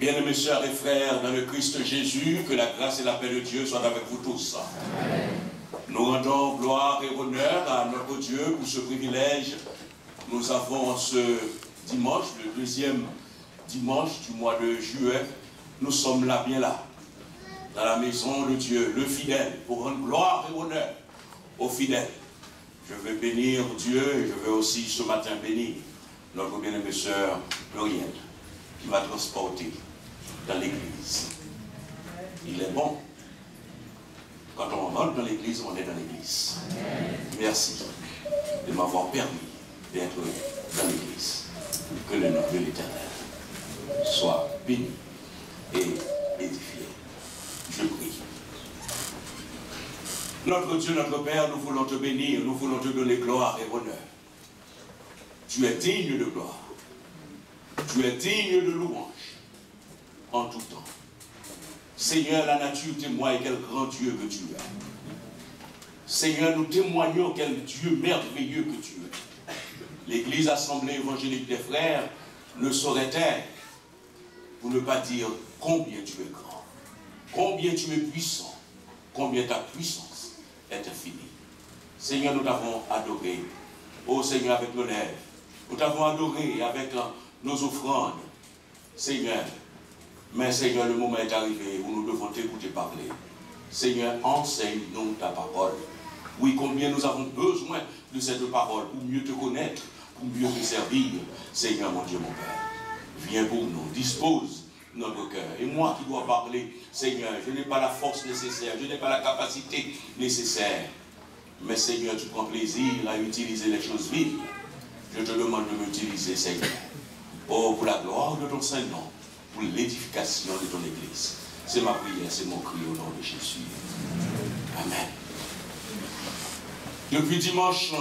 Bien-aimés sœurs et frères, dans le Christ Jésus, que la grâce et la paix de Dieu soient avec vous tous. Amen. Nous rendons gloire et honneur à notre Dieu pour ce privilège. Nous avons ce dimanche, le deuxième dimanche du mois de juillet, nous sommes là, bien là, dans la maison de Dieu, le fidèle, pour rendre gloire et honneur aux fidèles. Je veux bénir Dieu et je veux aussi ce matin bénir notre bien-aimée sœur Laurienne, qui m'a transporté dans l'église. Il est bon. Quand on rentre dans l'église, on est dans l'église. Merci de m'avoir permis d'être dans l'église. Que le nom de l'Éternel soit béni et édifié. Je prie. Notre Dieu, notre Père, nous voulons te bénir, nous voulons te donner gloire et honneur. Tu es digne de gloire. Tu es digne de louange en tout temps. Seigneur, la nature témoigne quel grand Dieu que tu es. Seigneur, nous témoignons quel Dieu merveilleux que tu es. L'Église assemblée évangélique des frères ne saurait être pour ne pas dire combien tu es grand, combien tu es puissant, combien ta puissance est infinie. Seigneur, nous t'avons adoré. Oh Seigneur, avec nos lèvres. Nous t'avons adoré avec nos offrandes. Seigneur, mais Seigneur, le moment est arrivé où nous devons t'écouter parler. Seigneur, enseigne-nous ta parole. Oui, combien nous avons besoin de cette parole pour mieux te connaître, pour mieux te servir. Seigneur, mon Dieu, mon Père, viens pour nous, dispose notre cœur. Et moi qui dois parler, Seigneur, je n'ai pas la force nécessaire, je n'ai pas la capacité nécessaire. Mais Seigneur, tu prends plaisir à utiliser les choses vives. Je te demande de m'utiliser, Seigneur. Oh, pour la gloire de ton Saint-Nom, pour l'édification de ton Église. C'est ma prière, c'est mon cri au nom de Jésus. Amen. Depuis dimanche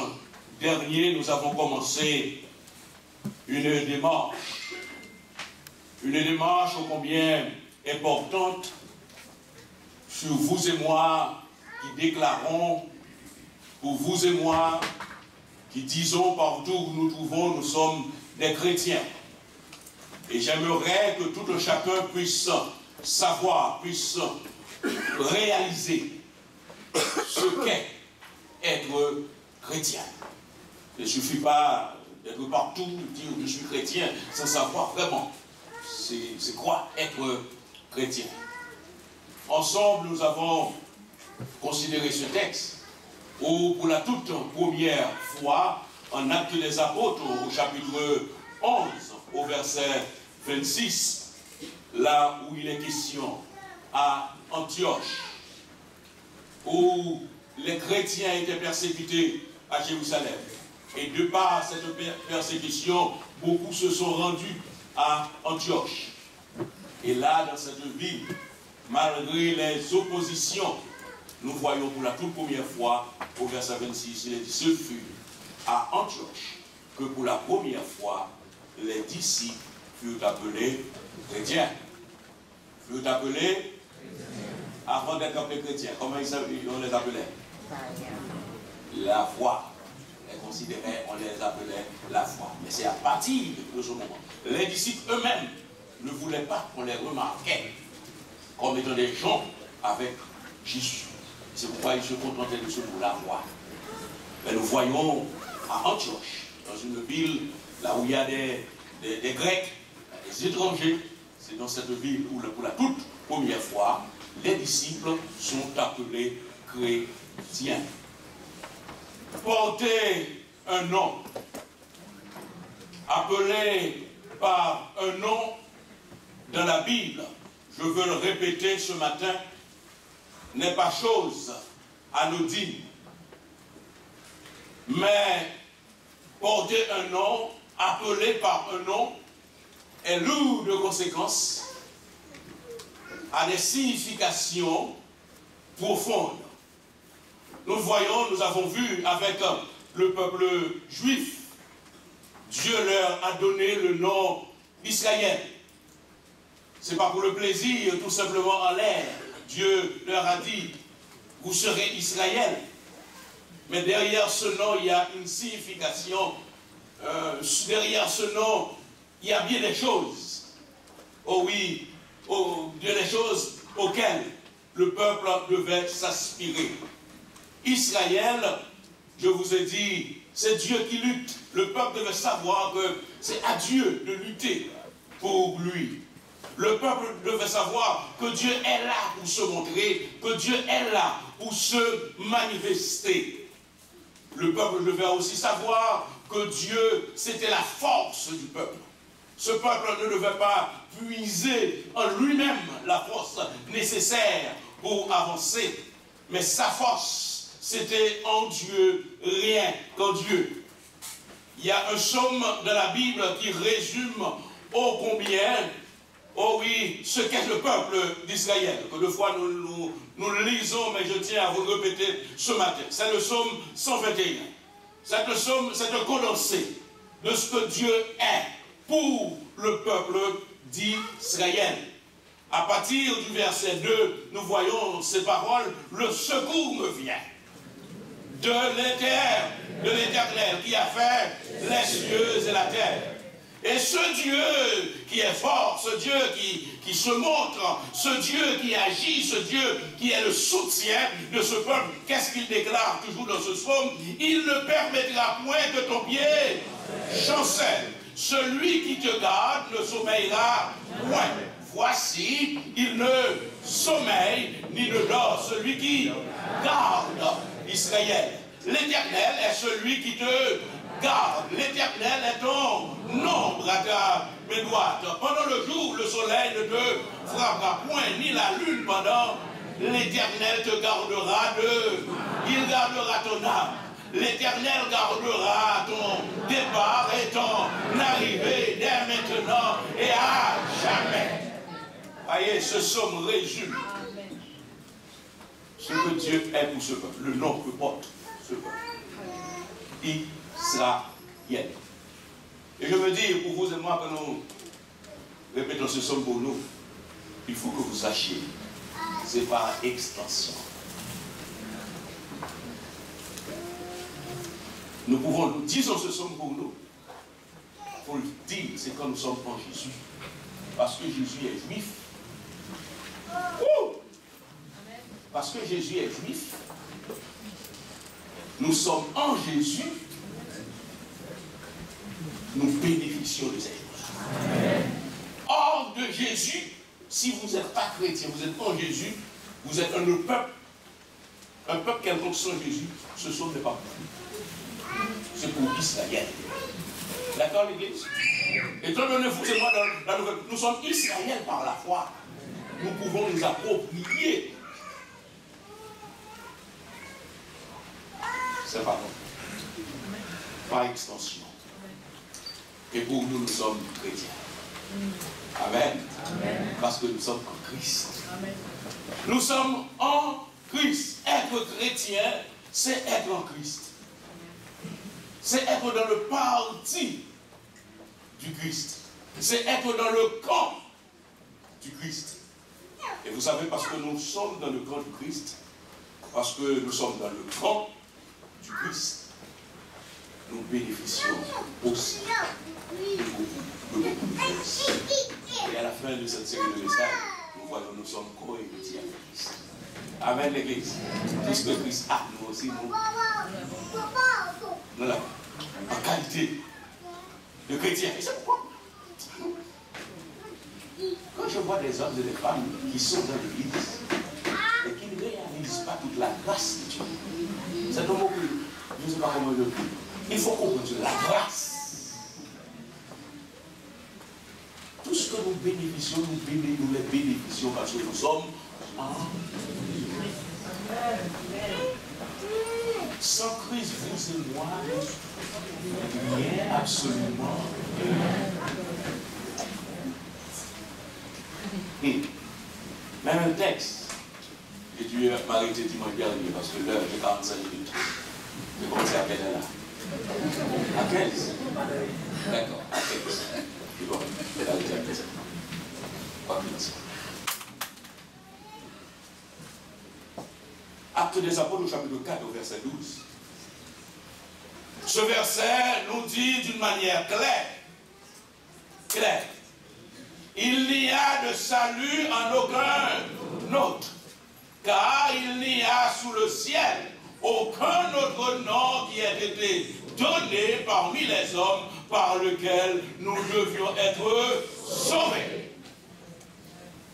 dernier, nous avons commencé une démarche. Une démarche ô combien importante sur vous et moi qui déclarons, pour vous et moi qui disons partout où nous trouvons, nous sommes des chrétiens. Et j'aimerais que tout chacun puisse savoir, puisse réaliser ce qu'est être chrétien. Il ne suffit pas d'être partout, dire je suis chrétien, sans savoir vraiment c'est quoi être chrétien. Ensemble, nous avons considéré ce texte où, pour la toute première fois, en Actes des Apôtres, au chapitre 11, au verset 26, là où il est question à Antioche, où les chrétiens étaient persécutés à Jérusalem. Et de par cette persécution, beaucoup se sont rendus à Antioche. Et là, dans cette ville, malgré les oppositions, nous voyons pour la toute première fois, au verset 26, il est dit, ce fut à Antioche que pour la première fois, les disciples furent appelés chrétiens. Furent appelés avant d'être appelés chrétiens. Comment on les appelait? La foi. On les considérait, on les appelait la foi. Mais c'est à partir de ce moment. Les disciples eux-mêmes ne voulaient pas qu'on les remarquait comme étant des gens avec Jésus. C'est pourquoi ils se contentaient de ce mot, la foi. Mais nous voyons à Antioche, dans une ville là où il y a des Grecs, des étrangers, c'est dans cette ville où pour la toute première fois, les disciples sont appelés chrétiens. Porter un nom, appelé par un nom dans la Bible, je veux le répéter ce matin, n'est pas chose anodine. Mais porter un nom, appelé par un nom, est lourd de conséquences, a des significations profondes. Nous voyons, nous avons vu avec le peuple juif, Dieu leur a donné le nom d'Israël. Ce n'est pas pour le plaisir, tout simplement en l'air. Dieu leur a dit, vous serez Israël. Mais derrière ce nom, il y a une signification. Derrière ce nom, il y a bien des choses. Oh oui, des choses auxquelles le peuple devait s'aspirer. Israël, je vous ai dit, c'est Dieu qui lutte. Le peuple devait savoir que c'est à Dieu de lutter pour lui. Le peuple devait savoir que Dieu est là pour se montrer, que Dieu est là pour se manifester. Le peuple devait aussi savoir que Dieu, c'était la force du peuple. Ce peuple ne devait pas puiser en lui-même la force nécessaire pour avancer, mais sa force, c'était en Dieu, rien qu'en Dieu. Il y a un psaume de la Bible qui résume ô combien, oh oui, ce qu'est le peuple d'Israël, que deux fois nous le lisons, mais je tiens à vous le répéter ce matin. C'est le psaume 121. Cette psaume, c'est un condensé de ce que Dieu est pour le peuple d'Israël. À partir du verset 2, nous voyons ces paroles, le secours me vient de l'Éternel qui a fait les cieux et la terre. Et ce Dieu qui est fort, ce Dieu qui se montre, ce Dieu qui agit, ce Dieu qui est le soutien de ce peuple, qu'est-ce qu'il déclare toujours dans ce psaume? Il ne permettra point que ton pied chancelle. Celui qui te garde ne sommeillera point. Voici, il ne sommeille ni ne dort. Celui qui garde Israël. L'Éternel est celui qui te garde. L'Éternel est ton ombre à ta main droite. Pendant le jour, le soleil ne te frappera point, ni la lune pendant. L'Éternel te gardera il gardera ton âme. L'Éternel gardera ton départ et ton arrivée dès maintenant et à jamais. Voyez, ce psaume résume ce que Dieu est pour ce peuple, le nom que porte ce peuple. Israël. Et je veux dire, pour vous et moi, que nous répétons ce psaume pour nous, il faut que vous sachiez, c'est par extension. Nous pouvons, nous disons ce psaume pour nous. Il faut le dire, c'est quand nous sommes en Jésus. Parce que Jésus est juif. Parce que Jésus est juif. Nous sommes en Jésus. Nous bénéficions de cette chose. Hors de Jésus, si vous n'êtes pas chrétien, vous êtes en Jésus, vous êtes un autre peuple. Un peuple quelconque sans Jésus, ce psaume n'est pas pour vous. C'est pour Israël. D'accord, l'Église? Étant donné, vous et moi, dans la nouvelle, nous sommes Israël par la foi. Nous pouvons nous approprier. C'est pas bon. Par extension. Et pour nous, nous sommes chrétiens. Amen. Amen. Parce que nous sommes en Christ. Amen. Nous sommes en Christ. Être chrétien, c'est être en Christ. C'est être dans le parti du Christ. C'est être dans le camp du Christ. Et vous savez, parce que nous sommes dans le camp du Christ, parce que nous sommes dans le camp du Christ, nous bénéficions aussi de beaucoup de choses. Et à la fin de cette série de messages, nous voyons que nous sommes co-héritiers avec Christ. Amen, l'Église. Tout ce que Christ a, nous aussi, nous l'avons. En qualité de chrétien. Et c'est pourquoi, quand je vois des hommes et des femmes qui sont dans l'Église et qui ne réalisent pas toute la grâce de Dieu, c'est un mot que je ne sais pas comment le dire. Il faut comprendre la grâce. Tout ce que nous bénéficions, nous les bénéficions parce que nous sommes en sans Christ, vous et moi, rien absolument. Même un texte, j'ai dû m'arrêter dimanche dernier parce que l'heure de 45 minutes. Je commence à peine là. À 15? D'accord, à 15. C'est bon, je vais arrêter à 15. Pas plus. Actes des Apôtres au chapitre 4 au verset 12. Ce verset nous dit d'une manière claire il n'y a de salut en aucun autre, car il n'y a sous le ciel aucun autre nom qui ait été donné parmi les hommes par lequel nous devions être sauvés.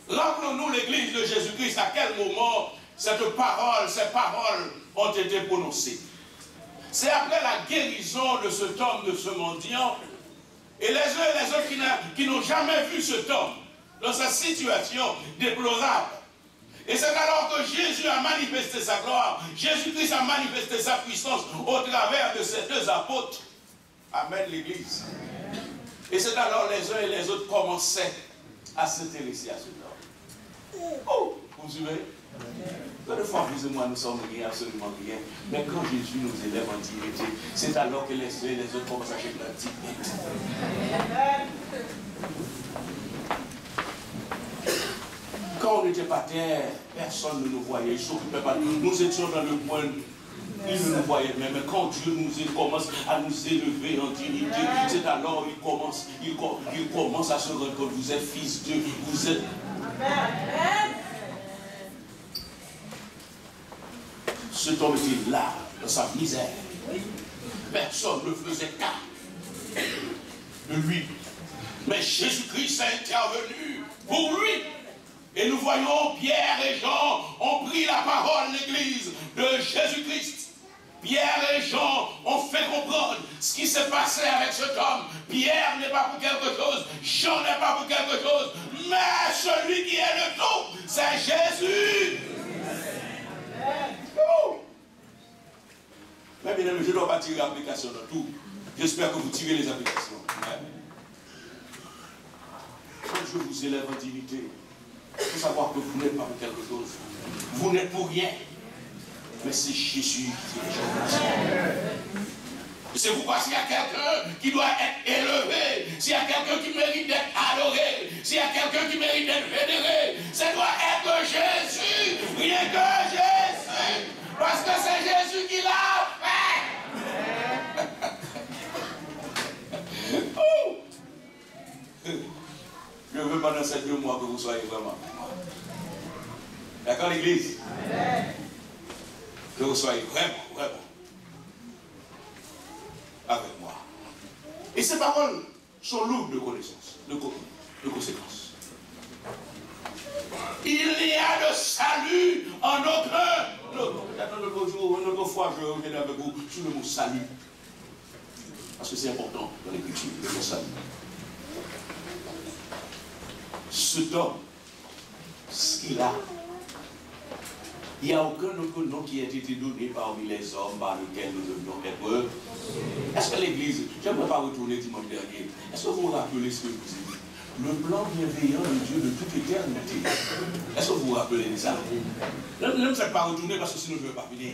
Rappelons-nous l'église de Jésus-Christ, à quel moment ces paroles ont été prononcées. C'est après la guérison de cet homme, de ce mendiant, et les uns et les autres qui n'ont jamais vu cet homme dans sa situation déplorable. Et c'est alors que Jésus a manifesté sa gloire, Jésus-Christ a manifesté sa puissance au travers de ces deux apôtres. Amen, l'église. Et c'est alors les uns et les autres commençaient à s'intéresser à cet homme. Oh, vous suivez? Peu de fois, vous et moi, nous sommes rien, absolument rien. Mais quand Jésus nous élève en dignité, c'est alors que les uns et les autres commencent à chercher leur dignité. Quand on n'était pas terre, personne ne nous voyait, il ne s'occupait pas de nous. Nous étions dans le coin, il ne nous voyait même. Mais quand Dieu commence à nous élever en dignité, c'est alors qu'il commence à se rendre compte que vous êtes fils de Dieu, vous êtes... Cet homme était là, dans sa misère. Personne ne faisait cas de lui. Mais Jésus-Christ est intervenu pour lui. Et nous voyons Pierre et Jean ont pris la parole, l'église de Jésus-Christ. Pierre et Jean ont fait comprendre ce qui s'est passé avec cet homme. Pierre n'est pas pour quelque chose, Jean n'est pas pour quelque chose, mais celui qui est le tout, c'est Jésus. Mais bien aimé, je ne dois pas tirer l'application dans tout. J'espère que vous tirez les applications. Quand je vous élève en dignité, il faut savoir que vous n'êtes pas pour quelque chose. Vous n'êtes pour rien. Mais c'est Jésus qui est Jésus. C'est pourquoi s'il y a quelqu'un qui doit être élevé, s'il y a quelqu'un qui mérite d'être adoré, s'il y a quelqu'un qui mérite d'être vénéré, ça doit être Jésus, rien que Jésus. Parce que c'est Jésus qui l'a fait. Je veux pendant ces 2 mois que vous soyez vraiment avec moi. D'accord, l'église? Que vous soyez vraiment avec moi. Et ces paroles sont lourdes de connaissances, de conséquences. Il n'y a de salut en aucun autre. Une autre fois, je reviendrai avec vous sur le mot salut. Parce que c'est important dans l'écriture, le mot salut. Cet homme, ce qu'il a, il n'y a aucun autre nom qui a été donné parmi les hommes par lequel nous devions être. Est-ce que l'Église, je n'aimerais pas retourner dimanche dernier, est-ce que vous vous rappelez ce que je vous ai dit? Le plan bienveillant de Dieu de toute éternité. Est-ce que vous vous rappelez de ça? Ne me faites pas retourner parce que sinon je ne vais pas finir.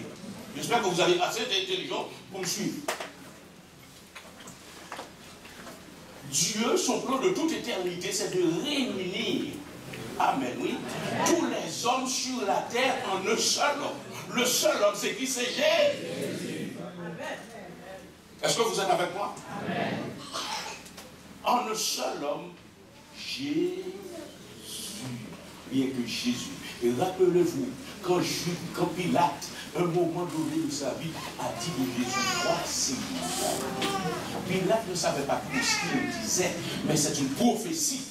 J'espère que vous avez assez d'intelligence pour me suivre. Dieu, son plan de toute éternité, c'est de réunir, amen, oui, tous les hommes sur la terre en un seul homme. Le seul homme, c'est qui? C'est Jésus. Est-ce que vous êtes avec moi? Amen. En un seul homme, Jésus. Bien que Jésus. Et rappelez-vous, quand Pilate, un moment donné de sa vie, a dit de Jésus, voici. Pilate ne savait pas tout ce qu'il disait, mais c'est une prophétie.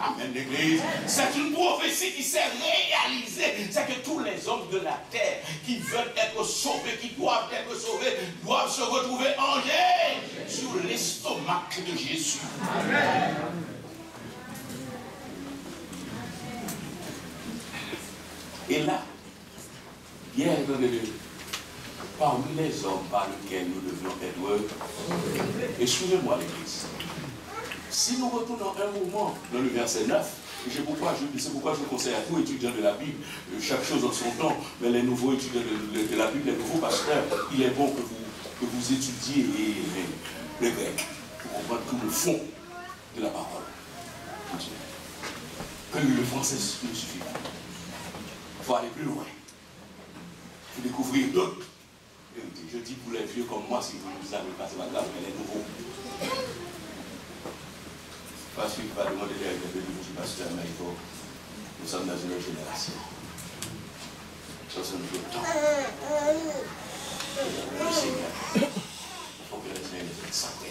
Amen, l'église. C'est une prophétie qui s'est réalisée. C'est que tous les hommes de la terre qui veulent être sauvés, qui doivent être sauvés, doivent se retrouver engagés sur l'estomac de Jésus. Amen. Et là, Pierre, parmi les hommes par lesquels nous devions être, et suivez-moi l'église. Si nous retournons un moment dans le verset 9, c'est pourquoi je conseille à tous étudiants de la Bible, chaque chose en son temps, mais les nouveaux étudiants de la Bible, les nouveaux pasteurs, il est bon que vous étudiez le grec pour comprendre tout le fond de la parole. Que le français ne suffit pas. Il faut aller plus loin. Il faut découvrir d'autres vérités. Je dis pour les vieux comme moi, si vous ne savez pas, c'est pas grave, mais les nouveaux. Parce qu'il va demander des règles de Dieu, pasteur, mais nous sommes dans une autre génération. Ça, c'est notre temps. Le Seigneur, il faut que le Seigneur nous sacré.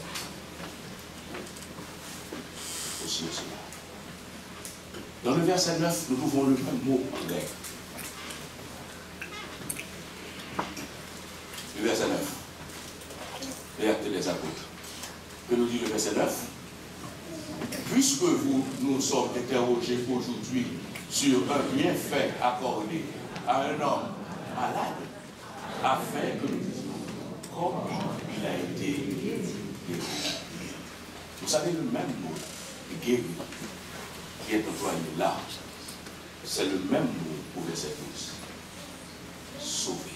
Aussi au Seigneur. Dans le verset 9, nous trouvons le même mot en grec. Le verset 9. Les actes des apôtres. Que nous dit le verset 9? Puisque nous sommes interrogés aujourd'hui sur un bienfait accordé à un homme malade, afin que nous disions comment il a été guéri. Vous savez, le même mot, guéri, qui est employé là, c'est le même mot au verset 12. Sauvé.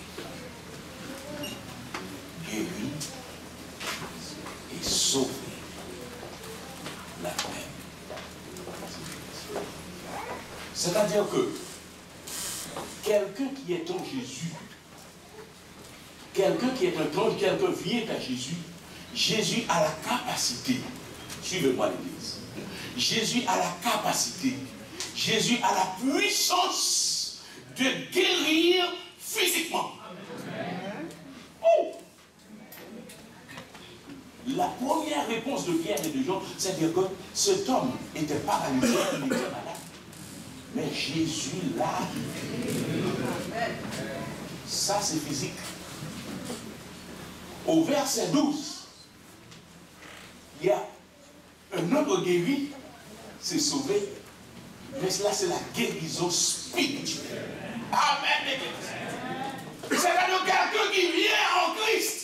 Guéri et sauvé. La même. C'est-à-dire que quelqu'un qui est en Jésus, quelqu'un qui est un ange, quelqu'un vient à Jésus, Jésus a la capacité, suivez-moi l'église, Jésus a la capacité, Jésus a la puissance de guérir physiquement. Oh! La première réponse de Pierre et de Jean, c'est de dire que cet homme était paralysé, il était malade. Mais Jésus l'a. Ça, c'est physique. Au verset 12, il y a un autre guéri, c'est sauvé. Mais cela, c'est la guérison spirituelle. Amen. C'est-à-dire quelqu'un qui vient en Christ.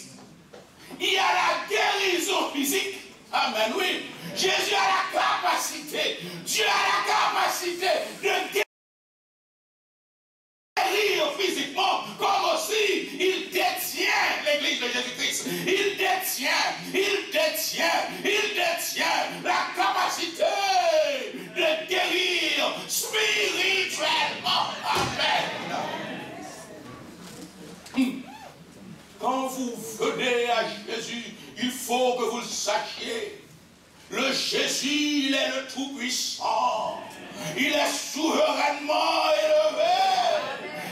Il y a la guérison physique. Amen, oui. Jésus a la capacité. Dieu a la capacité de guérir physiquement, comme aussi il détient l'église de Jésus-Christ. Il détient la capacité de guérir spirituellement. Amen. Quand vous venez à Jésus, il faut que vous le sachiez. Le Jésus, il est le Tout-Puissant. Il est souverainement élevé.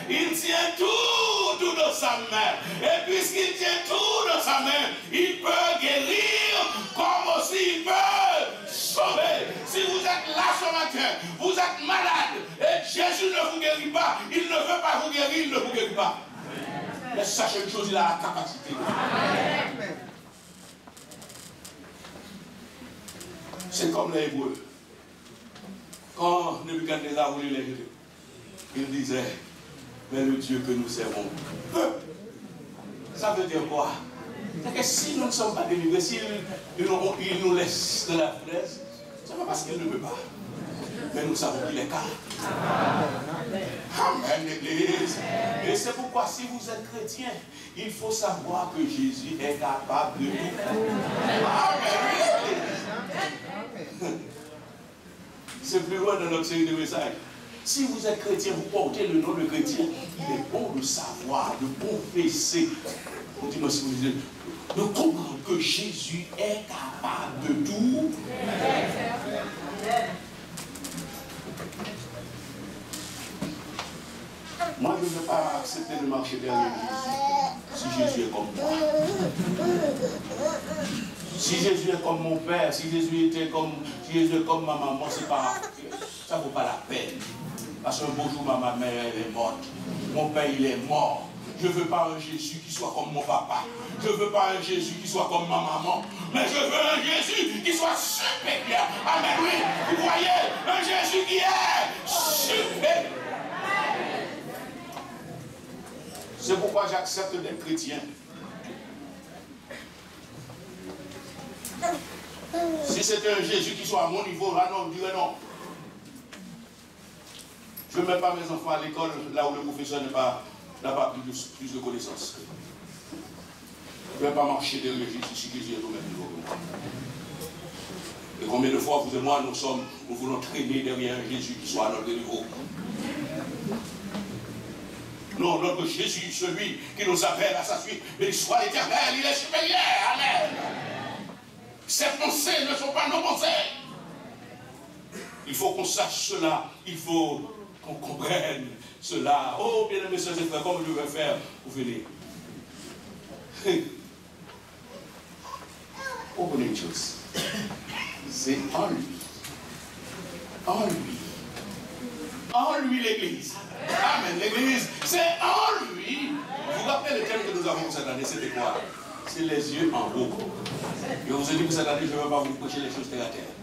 Il tient tout dans sa main. Et puisqu'il tient tout dans sa main, il peut guérir comme aussi il peut sauver. Si vous êtes là ce matin, vous êtes malade et Jésus ne vous guérit pas, il ne veut pas vous guérir, il ne vous guérit pas. Mais sachez une chose, il a la capacité. C'est comme les Hébreux. Quand Nebuchadnezzar voulait les jeter, il disait, mais le Dieu que nous servons peut. Ça veut dire quoi? C'est que si nous ne sommes pas délivrés, s'il nous laisse de la foulaise, c'est pas parce qu'il ne veut pas. Mais nous savons qu'il est calme. Amen, l'église. Et c'est pourquoi, si vous êtes chrétien, il faut savoir que Jésus est capable de tout. Amen. C'est plus loin dans notre série de messages. Si vous êtes chrétien, vous portez le nom de chrétien, il est bon de savoir, de confesser. Continuez si vous dites, de comprendre que Jésus est capable de tout. Moi, je ne veux pas accepter de marcher derrière Jésus si Jésus est comme moi. Si Jésus est comme mon père, si Jésus est comme ma maman, c'est pas, ça ne vaut pas la peine. Parce qu'un beau jour, ma mère elle est morte. Mon père, il est mort. Je ne veux pas un Jésus qui soit comme mon papa. Je ne veux pas un Jésus qui soit comme ma maman. Mais je veux un Jésus qui soit supérieur. Amen, oui. Vous voyez, un Jésus qui est supérieur. C'est pourquoi j'accepte d'être chrétien. Si c'était un Jésus qui soit à mon niveau, là non, je dirais non. Je ne mets pas mes enfants à l'école là où le professeur n'a pas plus de connaissances. Je ne vais pas marcher derrière Jésus si Jésus est au même niveau que moi. Et combien de fois vous et moi nous voulons traîner derrière un Jésus qui soit à notre niveau. Non, notre Jésus, celui qui nous appelle à sa suite, mais il soit l'éternel, il est supérieur. Amen. Ses pensées ne sont pas nos pensées. Il faut qu'on sache cela. Il faut qu'on comprenne cela. Oh, bien aimés sœurs et frères, comment je vais faire pour venir? Comprenez une chose. C'est en lui. En lui. En lui l'église. Amen. L'église, c'est en lui. Vous vous rappelez le thème que nous avons cette année, c'était quoi? C'est les yeux en haut. Je vous ai dit que cette année, je ne vais pas vous prêcher les choses terre à terre.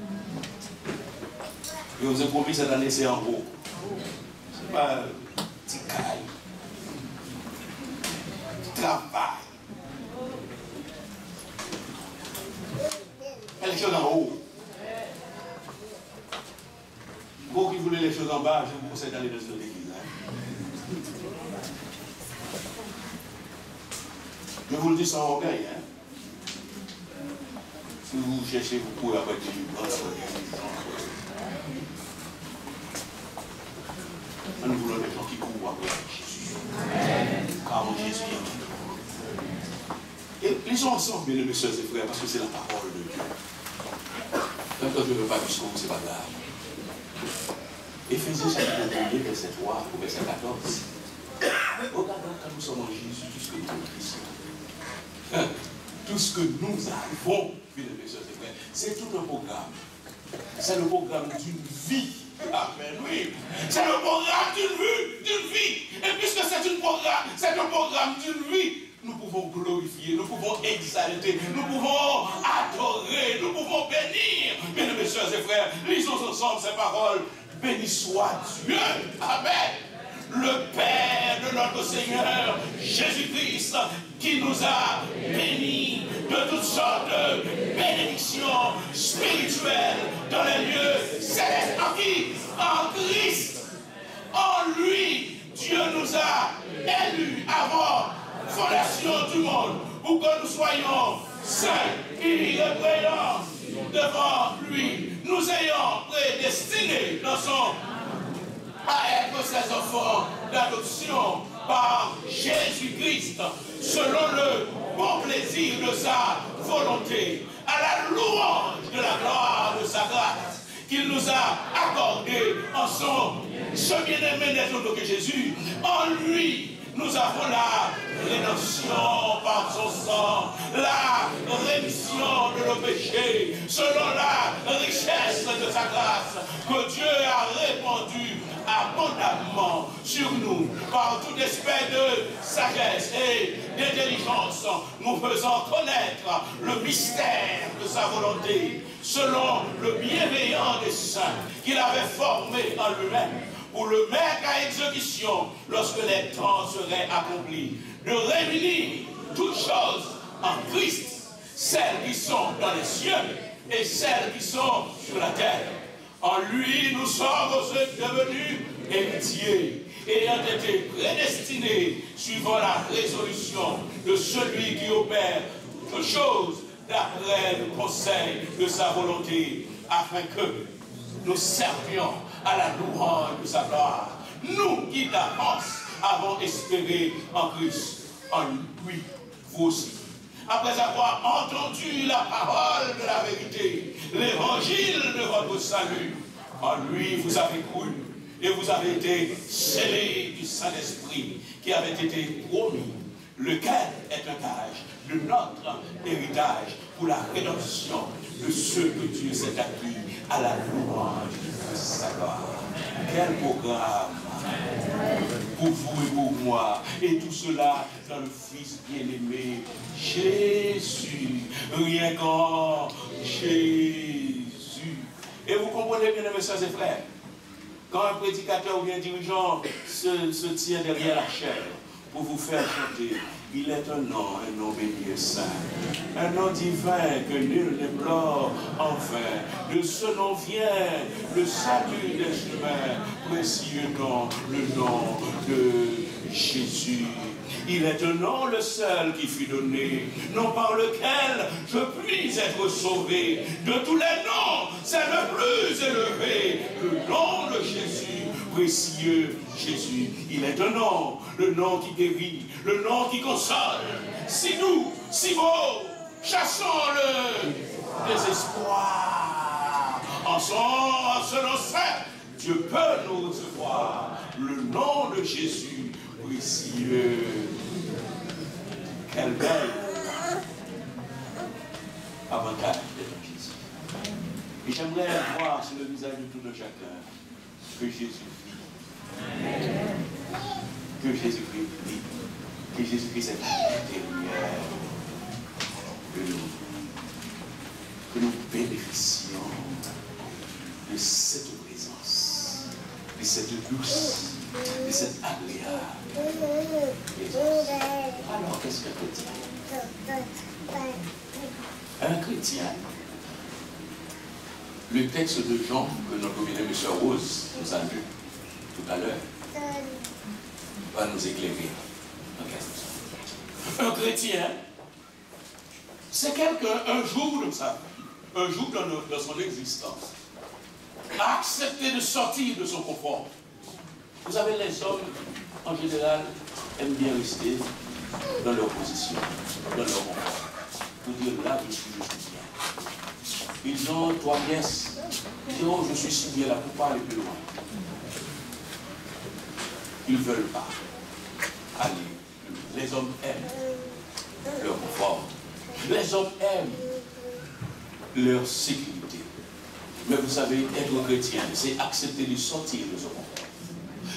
Je vous ai promis cette année, c'est en haut. Ce n'est pas petit caille. Travail. Les choses en haut. Vous qui voulez les choses en bas, je vous conseille d'aller dans une autre église. Je vous le dis sans orgueil. Si vous cherchez, vous pouvez après dire nous voulons des gens qui courent après Jésus. Car Jésus est. Et lisons ensemble, bien aimés sœurs et frères, parce que c'est la parole de Dieu. Même quand je ne veux pas jusqu'au bout, ce n'est pas grave. Éphésiens chapitre 1, verset 3 au verset 14. Regardons quand nous sommes en Jésus, tout ce que nous sommes en Christ. Tout ce que nous avons, bien aimés sœurs et frères, c'est tout un programme. C'est le programme d'une vie. Amen, oui. C'est le programme d'une vie. Et puisque c'est un programme d'une vie, nous pouvons glorifier, nous pouvons exalter, nous pouvons adorer, nous pouvons bénir. Bien aimés sœurs et frères, lisons ensemble ces paroles. Béni soit Dieu. Amen. Le Père de notre Seigneur Jésus-Christ, qui nous a bénis de toutes sortes de bénédictions spirituelles dans les lieux célestes. En qui? En Christ. En lui, Dieu nous a élus avant fondation du monde, pour que nous soyons saints et irréprochables devant lui, nous ayons prédestinés à être ses enfants d'adoption par Jésus-Christ, selon le bon plaisir de sa volonté, à la louange de la gloire de sa grâce, qu'il nous a accordée en son bien-aimé n'est autre que Jésus. En lui, nous avons la rédemption par son sang, la rémission de nos péchés, selon la richesse de sa grâce, que Dieu a répandue abondamment sur nous, par tout esprit de sagesse et d'intelligence, nous faisant connaître le mystère de sa volonté, selon le bienveillant des saints qu'il avait formé en lui-même, pour le mettre à exécution lorsque les temps seraient accomplis, de réunir toutes choses en Christ, celles qui sont dans les cieux et celles qui sont sur la terre. En lui, nous sommes devenus héritiers, ayant été prédestinés suivant la résolution de celui qui opère toutes choses d'après le conseil de sa volonté, afin que nous servions à la louange de sa gloire. Nous qui d'avance avons espéré en Christ, en lui, vous aussi. Après avoir entendu la parole de la vérité, l'évangile de votre salut, en lui vous avez cru et vous avez été scellés du Saint-Esprit qui avait été promis, lequel est un gage de notre héritage pour la rédemption de ceux que Dieu s'est acquis à la louange de sa gloire. Quel programme pour vous et pour moi, et tout cela dans le Fils bien-aimé Jésus, rien qu'en Jésus. Et vous comprenez bien, mes sœurs et frères, quand un prédicateur ou bien un dirigeant se tient derrière la chair pour vous faire chanter, il est un nom béni et saint, un nom divin que nul n'implore en vain. De ce nom vient le salut des humains, précieux nom, le nom de Jésus. Il est un nom le seul qui fut donné, nom par lequel je puis être sauvé. De tous les noms, c'est le plus élevé, le nom de Jésus, précieux Jésus. Il est un nom, le nom qui guérit, le nom qui console, si doux, si beau, chassons le désespoir. En son nom saint, Dieu peut nous recevoir. Le nom de Jésus, précieux. Quel bel avantage d'être en Jésus. Et j'aimerais voir sur le visage de tout un chacun que Jésus vit. Que Jésus-Christ vit. Que Jésus-Christ est à l'intérieur de nous. Que nous bénéficions de cette présence, de cette douce, de cette agréable présence. Alors, qu'est-ce qu'un chrétien? Un chrétien, le texte de Jean que notre bien-aimée M. Rose nous a lu tout à l'heure va nous éclairer. Un chrétien, c'est quelqu'un, un jour de sa vie, un jour dans son existence, a accepté de sortir de son confort. Vous savez, les hommes, en général, aiment bien rester dans leur position, dans leur confort. Pour dire, là, je suis bien. Ils ont 3 pièces. Ils disent, oh, je suis si bien là, pourquoi aller plus loin? Ils ne veulent pas aller plus loin. Les hommes aiment leur confort. Les hommes aiment leur sécurité. Mais vous savez, être chrétien, c'est accepter de sortir de son confort.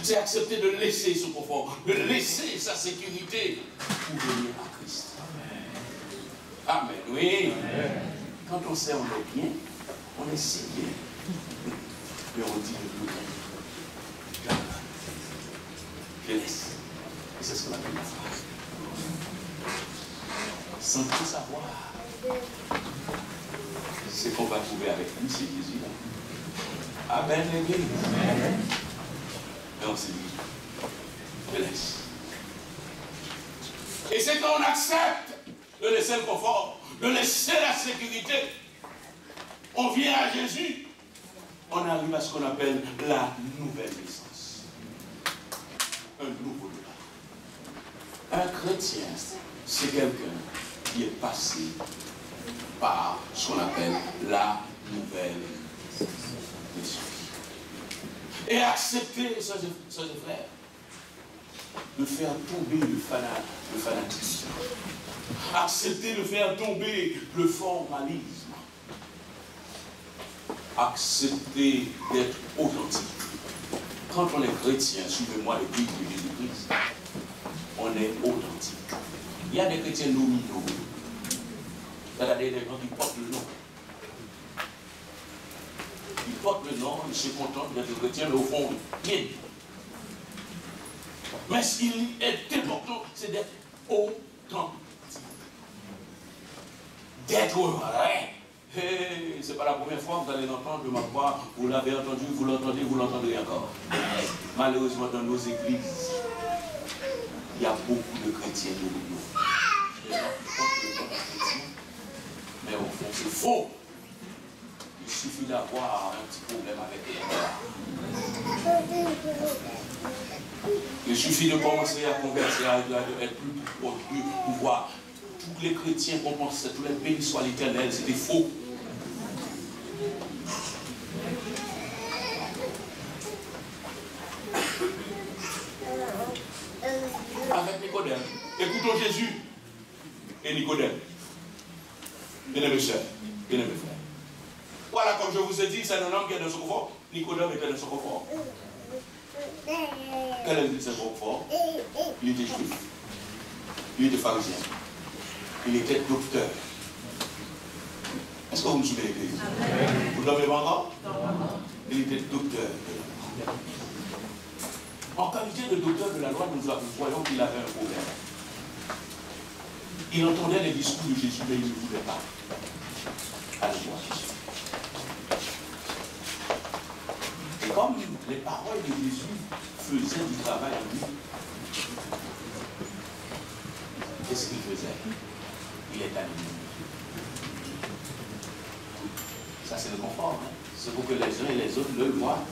C'est accepter de laisser son confort, de laisser sa sécurité pour venir à Christ. Amen, oui. Amen. Quand on sait on est bien, on est si bien. Mais on dit le plus bien. Je laisse. Et c'est ce qu'on appelle la foi. Sans tout savoir, c'est qu'on va trouver avec lui, c'est Jésus là. Amen, l'église. Et on se dit, je laisse. Et c'est quand on accepte de laisser le confort, de laisser la sécurité, on vient à Jésus, on arrive à ce qu'on appelle la nouvelle naissance. Un nouveau départ. Un chrétien, c'est quelqu'un qui est passé par ce qu'on appelle la nouvelle naissance. Et accepter, ça frères, de faire tomber le fanatisme. Accepter de faire tomber le formalisme. Accepter d'être authentique. Quand on est chrétien, suivez-moi l'église de Jésus-Christ, on est authentique. Il y a des chrétiens nominaux. C'est-à-dire des gens qui portent le nom. Ils portent le nom, ils se contentent d'être chrétiens, mais au fond, rien. Mais ce qui est important, c'est d'être authentique. D'être vrai. Hey, c'est pas la première fois que vous allez l'entendre de ma part. Vous l'avez entendu, vous l'entendez, vous l'entendrez encore. Malheureusement, dans nos églises, il y a beaucoup de chrétiens nominaux. Les gens qui portent le nom de chrétien, mais au fond, c'est faux. Il suffit d'avoir un petit problème avec les. Il suffit de commencer à converser, à être plus pouvoir. Tous les chrétiens qu'on pensait, tous les bénis soient l'Éternel, c'était faux. Avec Nicodème, écoutons Jésus et Nicodème. Bien-aimés sœurs, bien-aimés frères. Voilà, comme je vous ai dit, c'est un homme qui est dans son confort. Nicodème était dans son confort. Quel est son confort? Il était juif. Il était pharisien. Il était docteur. Est-ce que vous me suivez, l'église? Vous dormez pas encore? Il était docteur de la loi. En qualité de docteur de la loi, nous voyons qu'il avait un problème. Il entendait les discours de Jésus, mais il ne voulait pas aller voir Jésus. Et comme les paroles de Jésus faisaient du travail en lui, qu'est-ce qu'il faisait? Il est animé. Ça, c'est le confort. Hein? C'est pour que les uns et les autres le voient.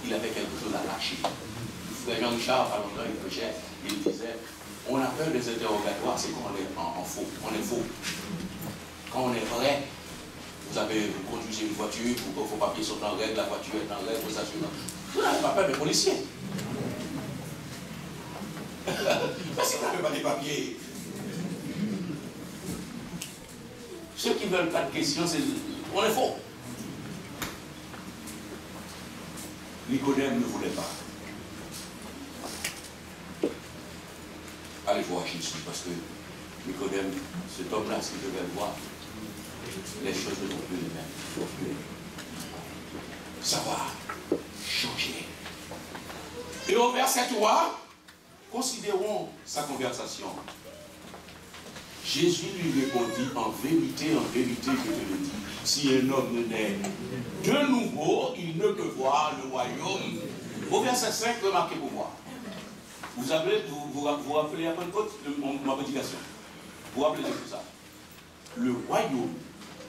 Il avait quelque chose à lâcher. Le frère Jean-Richard, par longtemps, il prêchait, il disait, on a peur des interrogatoires, c'est qu'on est en faux. On est faux. Quand on est vrai, Vous conduisez une voiture, vos papiers sont en règle, la voiture est en règle, vos assurances. Vous n'avez pas peur des policiers. Mais si vous n'avez pas des papiers, ceux qui ne veulent pas de questions, on est faux. Nicodème ne voulait pas. Allez voir Jésus, parce que Nicodème, cet homme-là, s'il devait le voir, les choses ne vont plus les mêmes. Il faut plus savoir changer. Et au verset 3, considérons sa conversation. Jésus lui répondit, en vérité, je te le dis, si un homme naît de nouveau, il ne peut voir le royaume. Au verset 5, remarquez pour moi. Vous rappelez à Pentecôte ma prédication. Vous rappelez de tout ça. Le royaume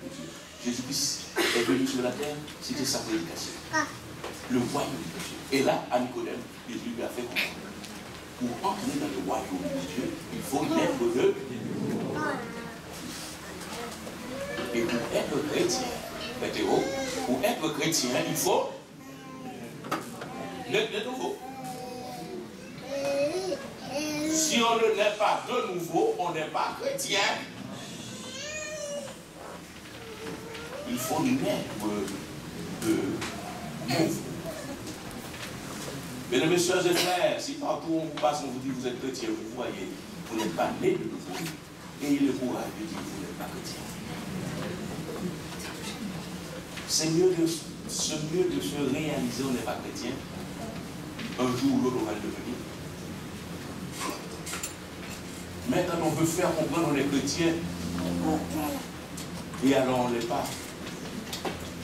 de Dieu. Jésus-Christ est venu sur la terre, c'était sa prédication. Le royaume de Dieu. Et là, à Nicodème, Jésus lui a fait comprendre. Pour entrer dans le royaume de Dieu, il faut naître de. Et pour être chrétien, pour être chrétien, il faut naître de nouveau. Si on ne naît pas de nouveau, on n'est pas chrétien. Il faut naître de nouveau. Mesdames, messieurs et frères, si partout on vous passe, on vous dit vous êtes chrétien, vous voyez, vous n'êtes pas né de nouveau. Ayez le courage de dire vous n'êtes pas chrétien. C'est mieux de se réaliser on n'est pas chrétien. Un jour ou l'autre, on va le devenir. Mais quand on veut faire comprendre on est chrétien, et alors on ne l'est pas.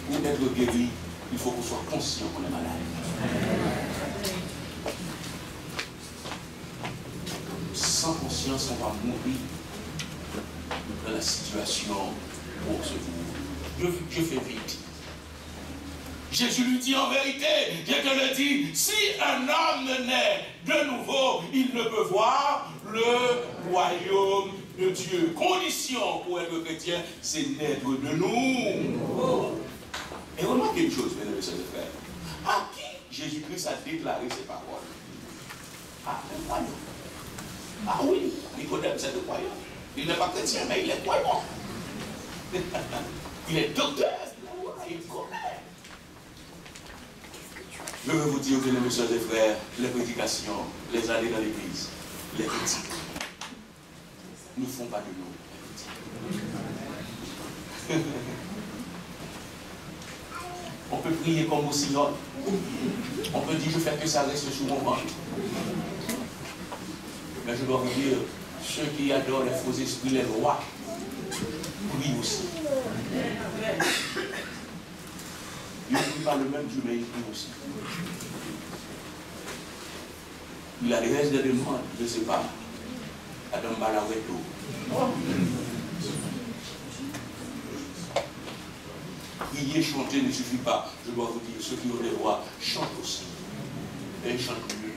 Pour être guéri, il faut qu'on soit conscient qu'on est malade. Sans conscience, on va mourir dans la situation où on se trouve. Je fais vite. Jésus lui dit en vérité, je te le dis, si un homme naît de nouveau, il ne peut voir le royaume de Dieu. Condition pour être chrétien, c'est naître de nous. Et remarquez une chose, mesdames et messieurs et frères. À qui Jésus-Christ a déclaré ses paroles? À un croyant. Ah oui, Nicodème, c'est le croyant. Il n'est pas chrétien, mais il est croyant. Il est docteur, il connaît. Je veux vous dire, mesdames et messieurs et frères, les prédications, les années dans l'église, les critiques, ne font pas de nous les critiques. On peut prier comme au synode. On peut dire, je fais que ça reste sur mon ventre. Mais je dois vous dire, ceux qui adorent les faux esprits, les rois, prient aussi. Ils ne prient pas le même Dieu, mais ils prient aussi. Il a des restes de demandes, je ne sais pas. Adam Balaweto. Prier, chanter ne suffit pas. Je dois vous dire, ceux qui ont des rois chantent aussi. Et ils chantent mieux.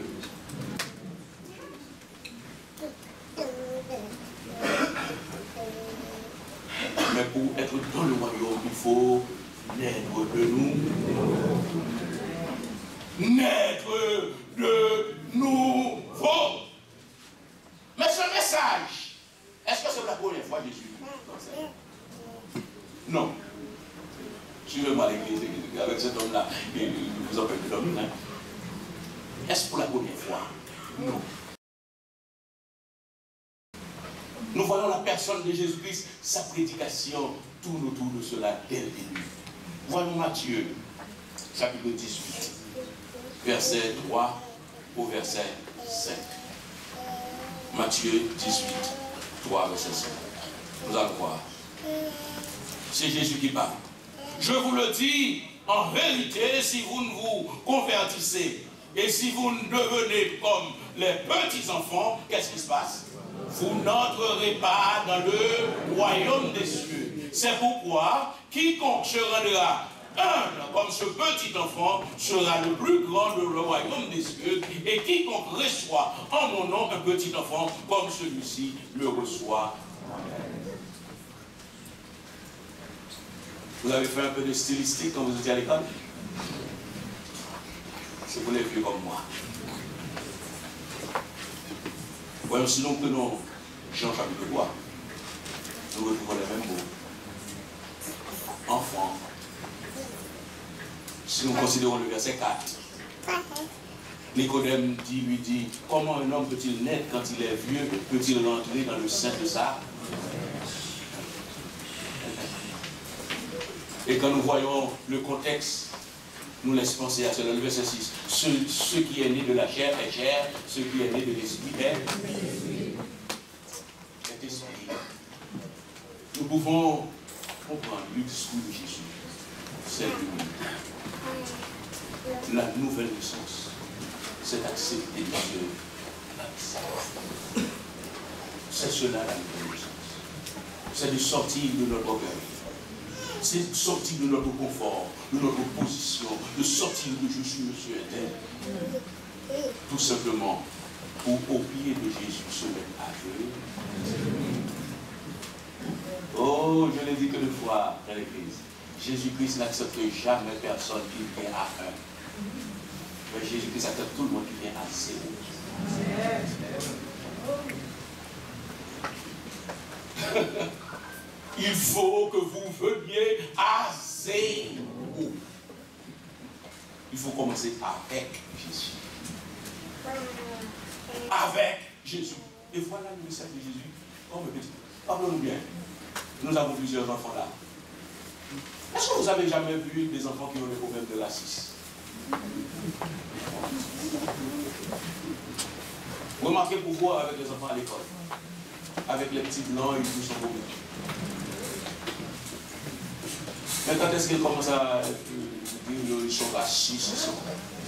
Mais pour être dans le royaume, il faut naître de nous. Naître de nouveau. Mais ce message, est-ce que c'est la première fois Jésus? Non. Suivez-moi à l'église, avec cet homme-là, il vous appelle l'homme. Est-ce pour la première fois? Non. Nous voyons la personne de Jésus-Christ, sa prédication tourne autour de cela dès le début. Voyons Matthieu, chapitre 18, verset 3 au verset 5. Matthieu 18, 3, verset 5. Nous allons voir. C'est Jésus qui parle. Je vous le dis, en vérité, si vous ne vous convertissez et si vous ne devenez comme les petits enfants, qu'est-ce qui se passe? Vous n'entrerez pas dans le royaume des cieux. C'est pourquoi quiconque se rendra humble comme ce petit enfant sera le plus grand de le royaume des cieux, et quiconque reçoit en mon nom un petit enfant comme celui-ci le reçoit. Vous avez fait un peu de stylistique quand vous étiez à l'école? C'est pour les vieux comme moi. Voyons, sinon prenons Jean chapitre 3. Nous retrouvons les mêmes mots. Enfant. Si nous considérons le verset 4, Nicodème lui dit, comment un homme peut-il naître quand il est vieux? Peut-il rentrer dans le sein de ça? Et quand nous voyons le contexte, nous laisse penser à cela. Le verset 6. Ce qui est né de la chair est chair, ce qui est né de l'esprit est esprit. Nous pouvons comprendre le discours de Jésus. C'est la nouvelle naissance. C'est accepter Dieu. C'est cela la nouvelle naissance. C'est de sortir de notre orgueil. C'est de sortir de notre confort, de notre position, de sortir de je suis monsieur Éternel. Tout simplement pour au pied de Jésus se mettre à genoux. Oh, je l'ai dit que deux fois dans l'église. Jésus-Christ n'accepte jamais personne qui vient à un. Mais Jésus-Christ accepte tout le monde qui vient à zéro. Il faut que vous veniez à zéro. Il faut commencer avec Jésus. Avec Jésus. Et voilà le message de Jésus. Oh, mes petits, parlons-nous bien. Nous avons plusieurs enfants là. Est-ce que vous avez jamais vu des enfants qui ont des problèmes de la 6? Remarquez pourquoi avec les enfants à l'école. Avec les petits blancs, ils tous sont beaux. Mais quand est-ce qu'ils commencent à dire ils sont à 6, ils sont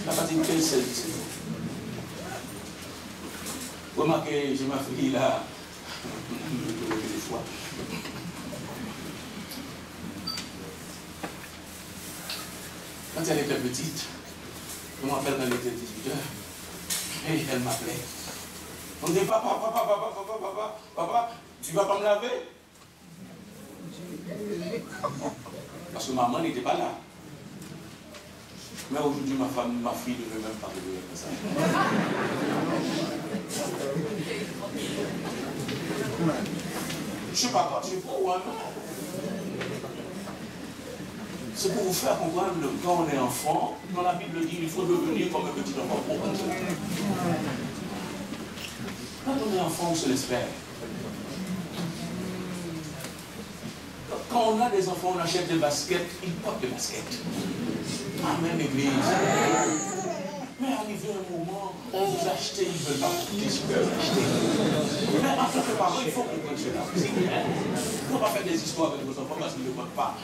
à partir de quelle c'est? Remarquez, j'ai ma fille là, des fois. Quand elle était petite, je me rappelle quand elle était 18 heures, et elle m'appelait. On dit papa, tu vas pas me laver? Parce que maman n'était pas là. Mais aujourd'hui, ma fille ne veut même pas revenir comme ça. Je ne sais pas quoi, c'est pour hein. C'est pour vous faire comprendre que quand on est enfant, dans la Bible dit il faut devenir comme un petit enfant pour comprendre. Quand on est enfant, on se laisse faire. Quand on a des enfants, on achète des baskets, ils portent des baskets. Amen, l'église. Mais arrivé un moment, vous achetez, ils ne veulent pas porter ce que vous achetez. Mais en tant que parent, il faut comprendre cela. Il ne faut pas faire des histoires avec vos enfants parce qu'ils ne portent pas.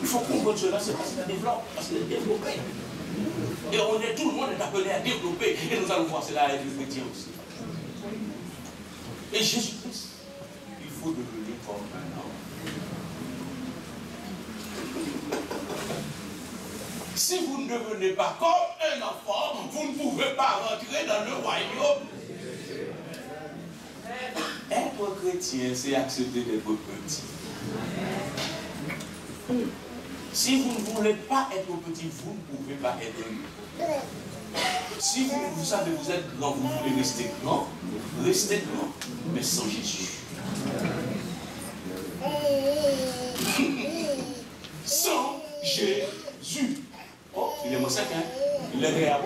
Il faut comprendre cela, c'est parce qu'il développe, parce qu'il est développé. Et tout le monde est appelé à développer. Et nous allons voir cela avec les chrétiens aussi. Et Jésus-Christ, il faut devenir comme un homme. Si vous ne devenez pas comme un enfant, vous ne pouvez pas rentrer dans le royaume. Être chrétien, c'est accepter d'être petit. Si vous ne voulez pas être petit, vous ne pouvez pas être grand. Si vous savez, vous êtes grand, vous voulez rester grand, mais sans Jésus. Sans Jésus. Oh, il est moussec, hein? Il est réel.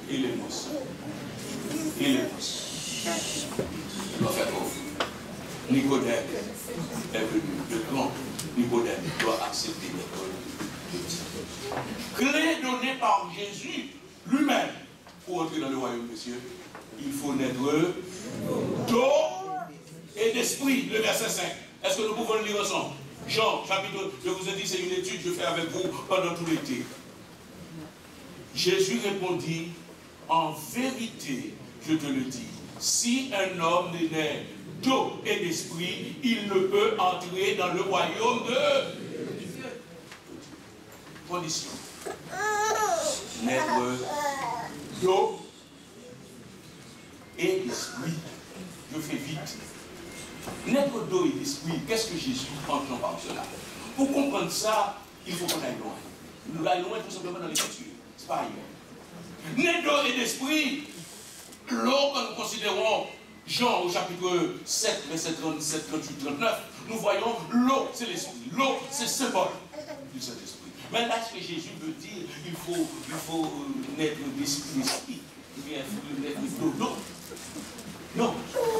Il est moussec. Il est moussec. Il doit faire trop. Nicodème est venu. Le grand Nicodème doit accepter l'école. Clé donnée par Jésus lui-même pour entrer dans le royaume de Dieu. Il faut naître d'eau et d'esprit. Le verset 5. Est-ce que nous pouvons le lire ensemble? Jean, chapitre 2, je vous ai dit, c'est une étude que je fais avec vous pendant tout l'été. Jésus répondit, en vérité, je te le dis, si un homme n'est né d'eau et d'esprit, il ne peut entrer dans le royaume de Dieu. Condition. Naître d'eau et d'esprit. Je fais vite. Naître d'eau et d'esprit, qu'est-ce que Jésus entend par cela? Pour comprendre ça, il faut qu'on aille loin. Nous allons loin tout simplement dans l'écriture. C'est pas ailleurs. Naître d'eau et d'esprit, l'eau que nous considérons, Jean au chapitre 7, verset 37, 38, 39, nous voyons l'eau, c'est l'esprit. L'eau, c'est symbole du Saint-Esprit. Mais là, ce que Jésus veut dire, il faut naître d'esprit, ou bien naître d'eau. Non,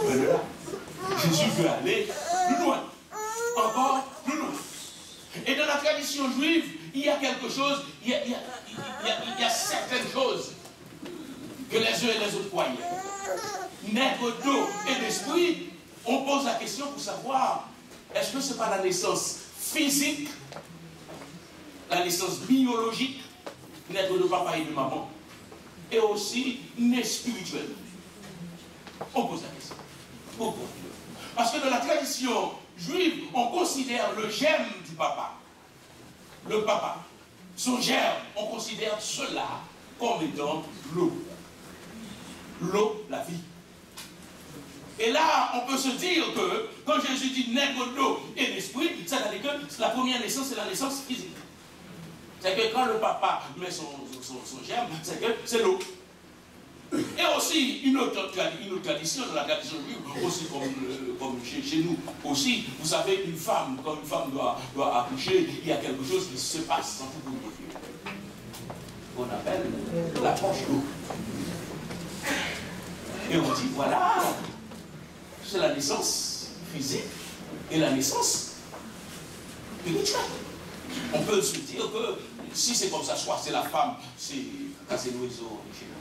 mais de là, Jésus veut aller plus loin, encore plus loin. Et dans la tradition juive, il y a quelque chose, il y a certaines choses que les uns et les autres croyaient. Naître d'eau et d'esprit, on pose la question pour savoir, est-ce que ce n'est pas la naissance physique, la naissance biologique, naître de papa et de maman, et aussi naître spirituelle? On pose la question. Pourquoi? Parce que dans la tradition juive, on considère le germe du papa, le papa, son germe, on considère cela comme étant l'eau. L'eau, la vie. Et là, on peut se dire que, quand Jésus dit naître d'eau et d'esprit, ça veut dire que la première naissance, c'est la naissance physique. C'est que quand le papa met son germe, c'est que c'est l'eau. Et aussi, une autre tradition, dans la tradition juive, aussi comme chez nous, aussi, vous savez, quand une femme doit accoucher, il y a quelque chose qui se passe dans tout le monde. On appelle la poche d'eau. Et on dit, voilà, c'est la naissance physique et la naissance spirituelle. On peut se dire que si c'est comme ça, soit c'est la femme, c'est casser l'oiseau chez nous.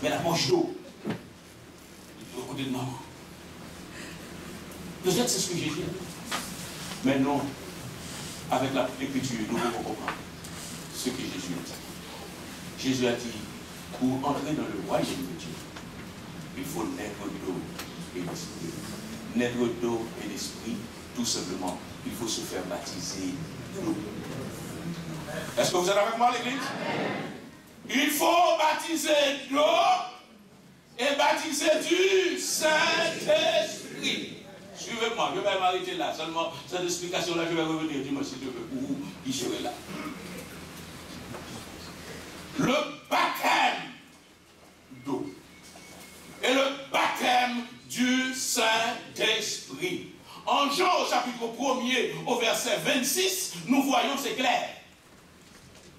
Mais la poche d'eau, au côté de maman. Peut-être c'est ce que j'ai dit. Mais non, avec l'écriture, nous pouvons comprendre ce que Jésus a dit. Jésus a dit, pour entrer dans le royaume de Dieu, il faut naître d'eau et d'esprit. Naître d'eau et d'esprit, tout simplement, il faut se faire baptiser d'eau. Est-ce que vous êtes avec moi, l'église? Il faut baptiser d'eau et baptiser du Saint-Esprit. Suivez-moi, je vais m'arrêter là. Seulement, cette explication-là, je vais revenir. Dis-moi si tu veux, où il serait là. Le baptême d'eau et le baptême du Saint-Esprit. En Jean, au chapitre 1er, au verset 26, nous voyons, c'est clair.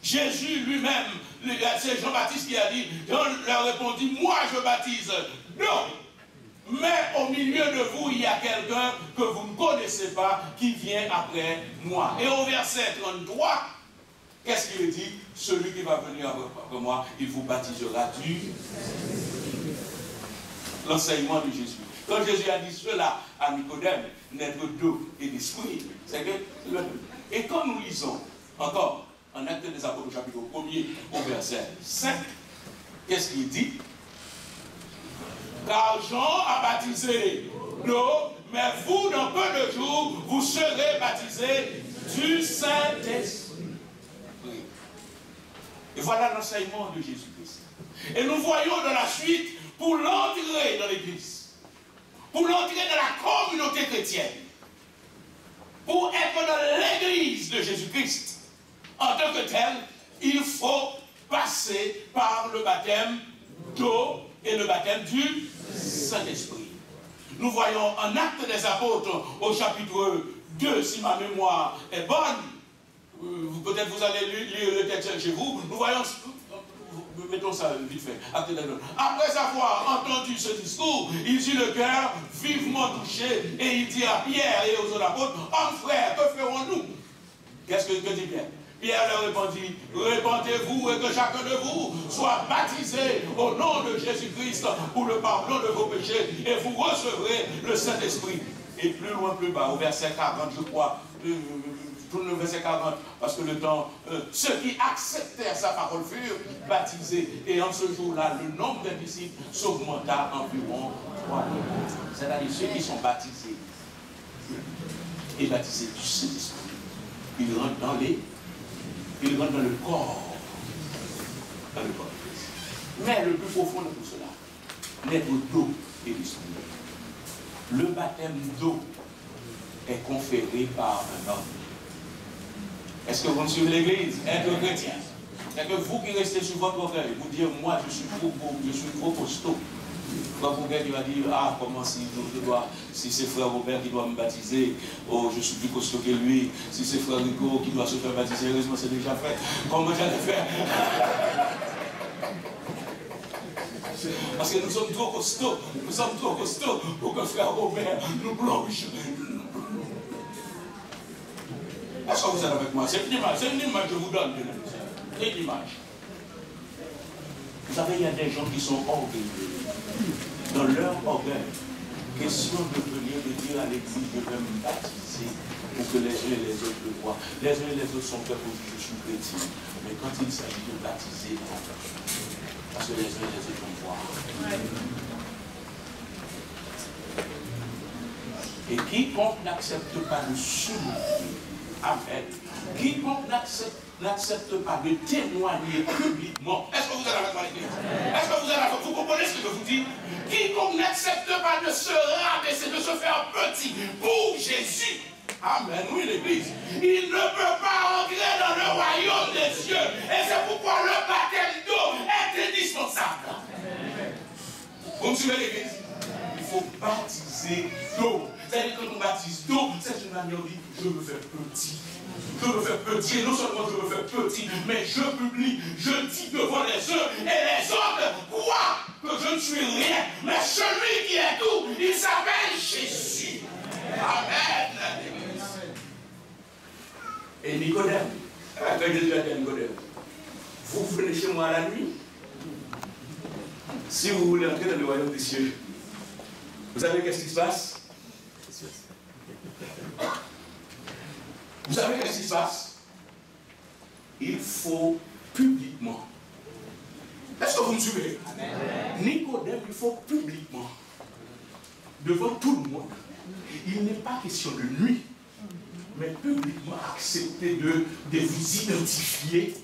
Jésus lui-même, c'est Jean-Baptiste qui a dit, Jean leur répondit, moi je baptise d'eau, mais au milieu de vous, il y a quelqu'un que vous ne connaissez pas, qui vient après moi. Et au verset 33, qu'est-ce qu'il dit? Celui qui va venir après moi, il vous baptisera du l'enseignement de Jésus. Quand Jésus a dit cela à Nicodème, naître d'eau et d'esprit, c'est que... Et quand nous lisons encore en Actes des Apôtres, chapitre 1er, au verset 5, qu'est-ce qu'il dit? Car Jean a baptisé d'eau, mais vous, dans peu de jours, vous serez baptisés du Saint-Esprit. Et voilà l'enseignement de Jésus-Christ. Et nous voyons dans la suite, pour l'entrer dans l'Église, pour l'entrer dans la communauté chrétienne, pour être dans l'Église de Jésus-Christ, en tant que tel, il faut passer par le baptême d'eau et le baptême du Saint-Esprit. Nous voyons en Actes des Apôtres, au chapitre 2, si ma mémoire est bonne, peut-être vous allez lire le texte chez vous, nous voyons, mettons ça vite fait, après avoir entendu ce discours, il eut le cœur vivement touché, et il dit à Pierre et aux autres apôtres, hommes frères, que ferons-nous? Qu'est-ce que dit Pierre? Pierre leur répondit, répandez-vous et que chacun de vous soit baptisé au nom de Jésus-Christ pour le pardon de vos péchés et vous recevrez le Saint-Esprit. Et plus loin, plus bas, au verset 40, je crois, tout le verset 40, parce que le temps, ceux qui acceptèrent sa parole furent baptisés. Et en ce jour-là, le nombre des disciples s'augmenta environ 3 000. C'est-à-dire ceux qui sont baptisés et baptisés du Saint-Esprit, ils rentrent dans le corps. Dans le corps. Mais le plus profond de tout cela, l'être d'eau et d'esprit. Le baptême d'eau est conféré par un homme. Est-ce que vous me suivez l'Église? Être chrétien. C'est que vous qui restez sur votre orgueil, vous dire, moi je suis trop beau, je suis trop costaud. Frère Robert qui va dire, ah, comment si c'est frère Robert qui doit me baptiser, oh, je suis plus costaud que lui. Si c'est frère Rico qui doit se faire baptiser, heureusement c'est déjà fait. Comment j'allais faire? Parce que nous sommes trop costauds pour que frère Robert nous plonge. Est-ce que vous êtes avec moi? C'est une image que je vous donne. C'est une image. Vous savez, il y a des gens qui sont orgueilleux. Dans leur orgueil, question de venir de dire à l'église, je vais me baptiser pour que les uns et les autres le voient. Les uns et les autres sont faits pour dire je suis chrétien. Mais quand il s'agit de baptiser, non. Parce que les uns et les autres vont voir. Et quiconque n'accepte pas de s'humilier, amen. Quiconque n'accepte pas de témoigner publiquement. Est-ce que vous êtes avec moi, l'église? Est-ce que vous êtes avec moi? Vous comprenez ce que je vous dis? Quiconque n'accepte pas de se rabaisser, de se faire petit pour Jésus. Amen, oui, l'église. Il ne peut pas entrer dans le royaume des cieux. Et c'est pourquoi le baptême d'eau est indispensable. Vous me suivez, l'église? Il faut baptiser d'eau. C'est-à-dire que quand on baptise d'eau, c'est une manière de dire, je me fais petit. Je me fais petit, et non seulement je me fais petit, mais je publie, je dis devant les uns et les autres, quoi que je ne suis rien, mais celui qui est tout, il s'appelle Jésus. Amen. Et Nicodème, quand Jésus a dit à Nicodème, vous venez chez moi à la nuit, si vous voulez entrer dans le royaume des cieux, vous savez qu'est-ce qui se passe? Vous savez qu'est-ce qui se passe? Il faut publiquement. Est-ce que vous me suivez? Amen. Nicodème, il faut publiquement, devant tout le monde, il n'est pas question de lui, mais publiquement accepter de vous identifier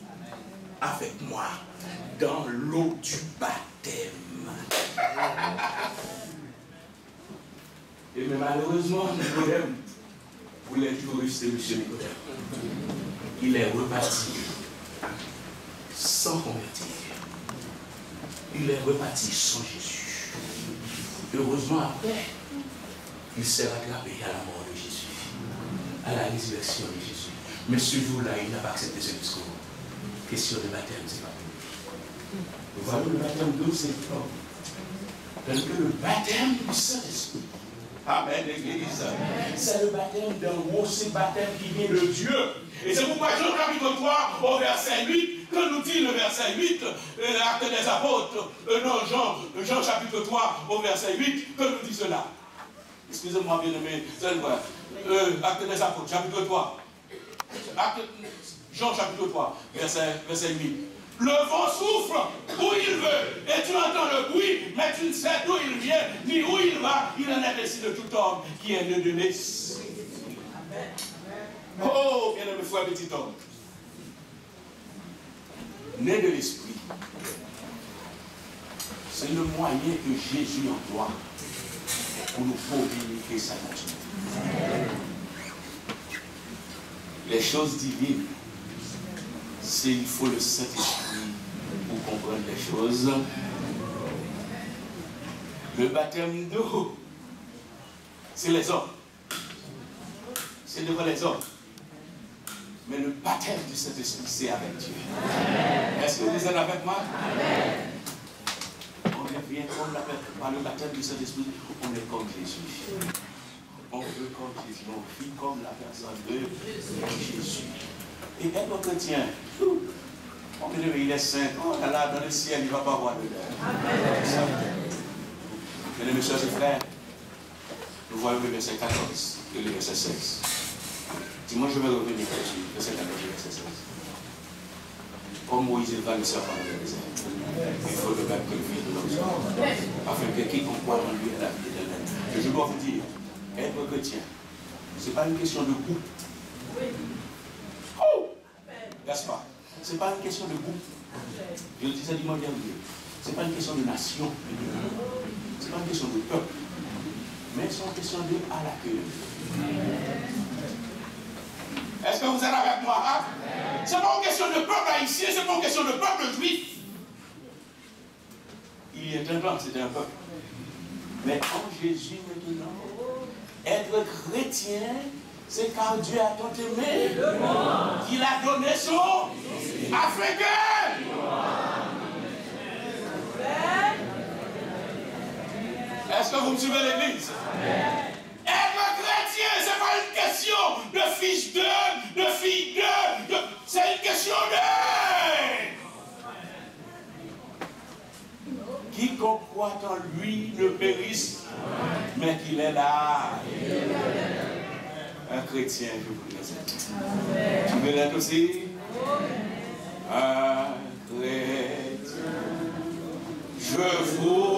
avec moi dans l'eau du baptême. Et mais malheureusement, Nicodème, vous l'avez toujours resté, monsieur Nicodème. Il est reparti sans convertir. Il est reparti sans Jésus. Heureusement, après, il s'est rattrapé à la mort de Jésus, à la résurrection de Jésus. Mais ce jour-là, il n'a pas accepté ce discours. Question de baptême, c'est pas tout. Vous voyez, le baptême d'eau, c'est fort. Parce que le baptême du Saint-Esprit, amen, l'église, c'est le baptême d'un haut, c'est le baptême qui vient de Dieu. Et c'est pourquoi Jean chapitre 3, au verset 8, que nous dit le verset 8, l'acte des apôtres, Jean chapitre 3, au verset 8, que nous dit cela. Excusez-moi, bien aimé, acte des apôtres, chapitre 3. Jean chapitre 3, verset 8. Le vent souffle où il veut, et tu entends le bruit, mais tu ne sais d'où il vient, ni où il va. Il en est ainsi de tout homme qui est né de l'esprit. Oh, bien aimé frère, petit homme. Né de l'esprit, c'est le moyen que Jésus emploie pour nous communiquer sa nature. Les choses divines, c'est il faut le Saint-Esprit pour comprendre les choses. Le baptême d'eau, c'est les hommes. C'est devant les hommes. Mais le baptême du Saint-Esprit, c'est avec Dieu. Est-ce que vous êtes avec moi? Amen. On devient comme par le baptême du Saint-Esprit, on est comme Jésus. On veut comme Jésus, on vit comme la personne de Jésus. Et être chrétien, il est saint, oh là là, dans le ciel, il ne va pas avoir de l'air. Mesdames, messieurs et frères, nous voyons le verset 14 et le verset 16. Dis-moi, je vais revenir là-dessus, verset 14 et verset 16. Comme Moïse va le serpent dans le désert, il faut le même que le fils de l'homme, afin que quiconque croit en lui ait la vie éternelle. Et je dois vous dire, être chrétien, ce n'est pas une question de goût. Oh! N'est-ce pas? Ce n'est pas une question de goût. Je le disais dimanche dernier. Ce n'est pas une question de nation, ce n'est pas une question de peuple, mais c'est une question de à la queue. Est-ce que vous êtes avec moi? Hein? Ce n'est pas une question de peuple haïtien, ce n'est pas une question de peuple juif. Il y a un temps, c'était un peuple. Mais en Jésus maintenant, être chrétien, c'est car Dieu a tant aimé qu'il a donné son afin que. Est-ce que vous me suivez l'église? Être chrétien, ce n'est pas une question de fils de fille de. C'est une question de. Quiconque croit en lui ne périsse, mais qu'il est là. Un chrétien, je vous le dis. Tu veux l'être aussi? Un chrétien. Je vous